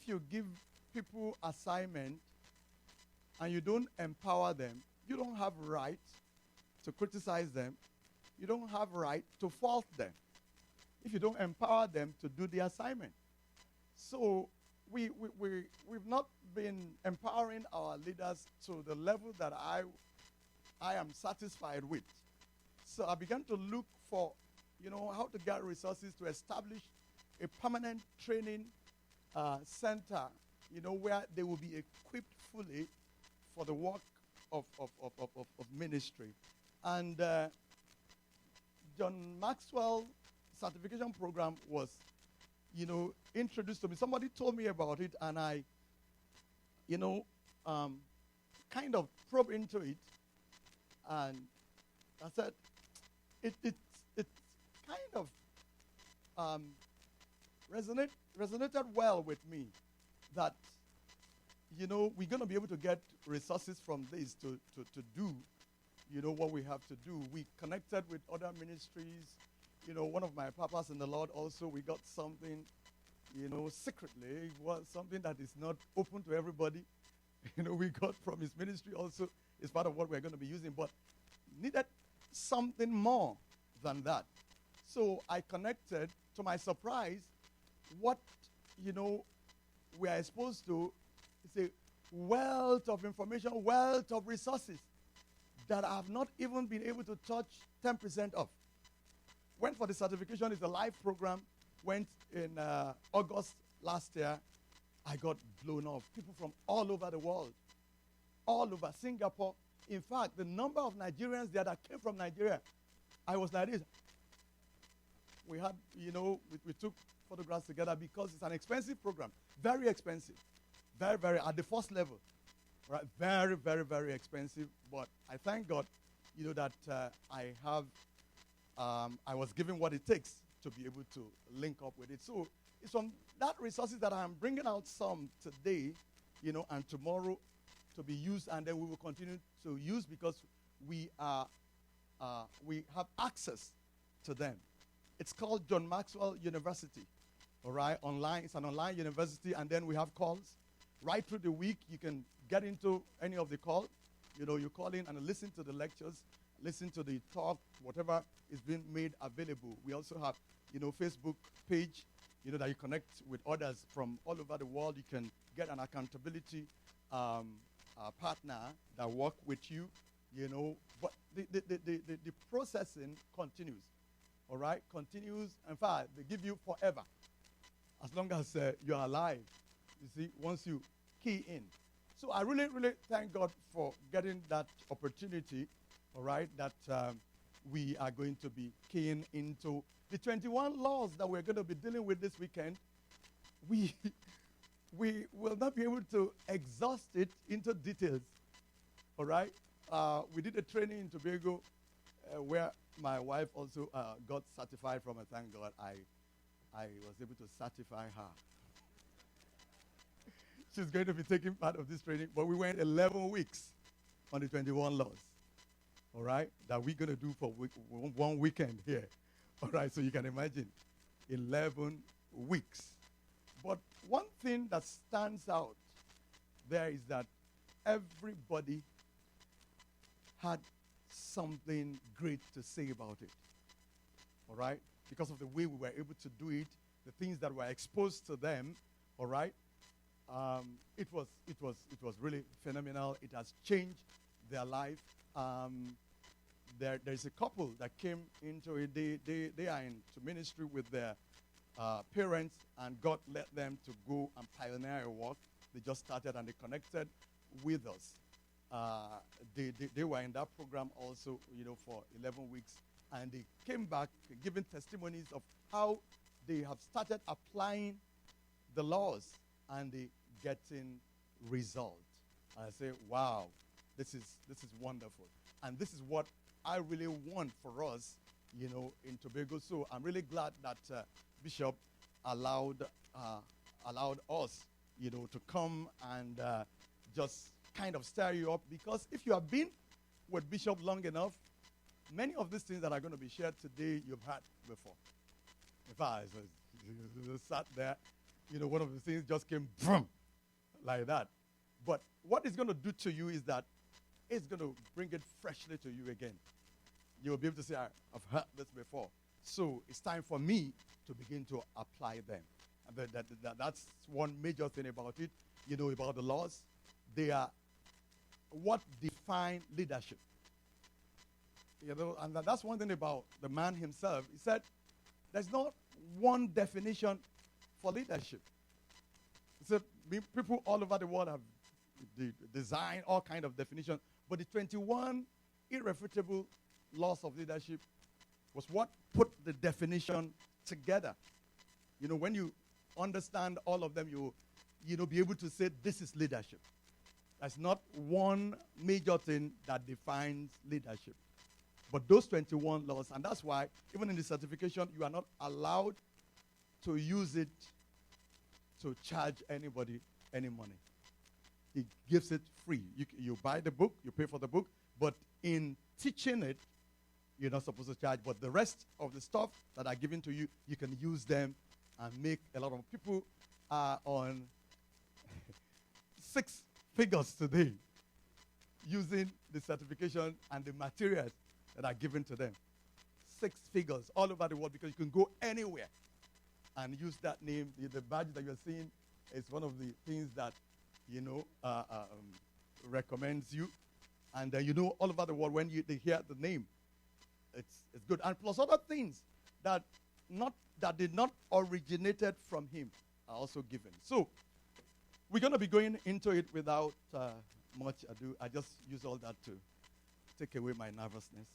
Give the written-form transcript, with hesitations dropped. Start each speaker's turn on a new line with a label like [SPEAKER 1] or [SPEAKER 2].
[SPEAKER 1] if you give people assignment and you don't empower them, you don't have right to criticize them. You don't have right to fault them if you don't empower them to do the assignment. So we've not been empowering our leaders to the level that I am satisfied with. So I began to look for, how to get resources to establish a permanent training center, where they will be equipped fully for the work of ministry. And John Maxwell certification program was, introduced to me. Somebody told me about it, and I, kind of probed into it, and I said, it's kind of resonated well with me that, we're going to be able to get resources from this to do, what we have to do. We connected with other ministries. One of my papas in the Lord also, we got something, secretly. It was something that is not open to everybody. We got from his ministry also. It's part of what we're going to be using, but needed something more than that. So I connected. To my surprise, what, we are exposed to is a wealth of information, wealth of resources that I have not even been able to touch 10% of. Went for the certification. It's a live program. Went in August last year. I got blown off. People from all over the world. All over Singapore. In fact, the number of Nigerians there that came from Nigeria, I was like this. We had, we took photographs together because it's an expensive program. Very expensive. Very, very, at the first level. Right? Very, very, very expensive. But I thank God, that I was given what it takes to be able to link up with it. So it's from that resources that I'm bringing out some today, and tomorrow to be used, and then we will continue to use because we have access to them. It's called John Maxwell University, all right, online. It's an online university, and then we have calls. Right through the week, you can get into any of the calls. You call in and listen to the lectures, listen to the talk, whatever is being made available. We also have, Facebook page, that you connect with others from all over the world. You can get an accountability partner that work with you, But the processing continues, all right? Continues. In fact, they give you forever, as long as you're alive. You see, once you key in. So I really, really thank God for getting that opportunity, all right, that we are going to be keying into the 21 laws that we're going to be dealing with this weekend. We will not be able to exhaust it into details, all right? We did a training in Tobago where my wife also got certified from, and thank God I was able to certify her. She's going to be taking part of this training, but we went 11 weeks on the 21 laws, all right, that we're going to do for one weekend here, all right, so you can imagine 11 weeks. But one thing that stands out there is that everybody had something great to say about it, all right, because of the way we were able to do it, the things that were exposed to them, all right. It was really phenomenal. It has changed their life. There's a couple that came into it. They are into ministry with their parents, and God led them to go and pioneer a work. They just started and they connected with us. They were in that program also, for 11 weeks, and they came back giving testimonies of how they have started applying the laws and they getting result. And I say, wow, this is wonderful. And this is what I really want for us, in Tobago. So I'm really glad that Bishop allowed us, to come and just kind of stir you up. Because if you have been with Bishop long enough, many of these things that are going to be shared today, you've heard before. In fact, I sat there one of the things just came boom, like that. But what it's going to do to you is that it's going to bring it freshly to you again. You'll be able to say, I've heard this before. So it's time for me to begin to apply them. And that's one major thing about it. About the laws. They are what define leadership. And that's one thing about the man himself. He said, there's not one definition for leadership. He said, people all over the world have designed all kinds of definitions, but the 21 irrefutable laws of leadership was what put the definition together. When you understand all of them, you'll be able to say this is leadership. There's not one major thing that defines leadership. But those 21 laws, and that's why even in the certification, you are not allowed to use it to charge anybody any money. He gives it free. You buy the book, you pay for the book, but in teaching it, you're not supposed to charge. But the rest of the stuff that are given to you, you can use them and make a lot of people are on 6 figures today using the certification and the materials that are given to them. 6 figures all over the world, because you can go anywhere and use that name. The badge that you're seeing is one of the things that, recommends you. And all over the world, when they hear the name, it's good. And plus other things that did not originated from him are also given. So we're going to be going into it without much ado. I just use all that to take away my nervousness.